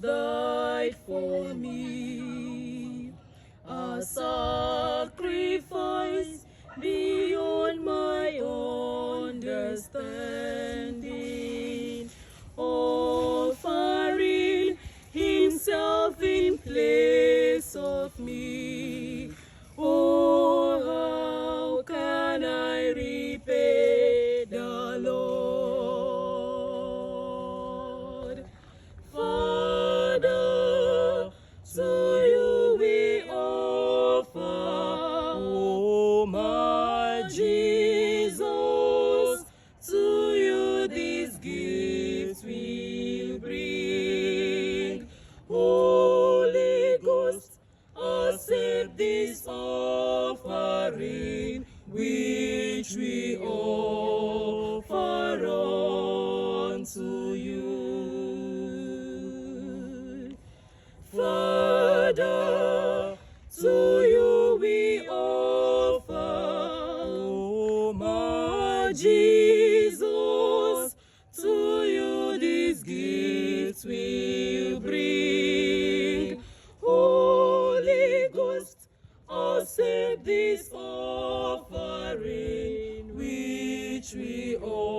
died for me, a sacrifice beyond my understanding, offering himself in place of me. Oh, how can I repay the Lord? Father, to you we offer, oh my Jesus, to you these gifts we'll bring. Holy Ghost, accept this offering which we offer unto you. Father, to you we offer, oh my Jesus, to you these gifts we'll bring. Holy Ghost, accept this offering which we offer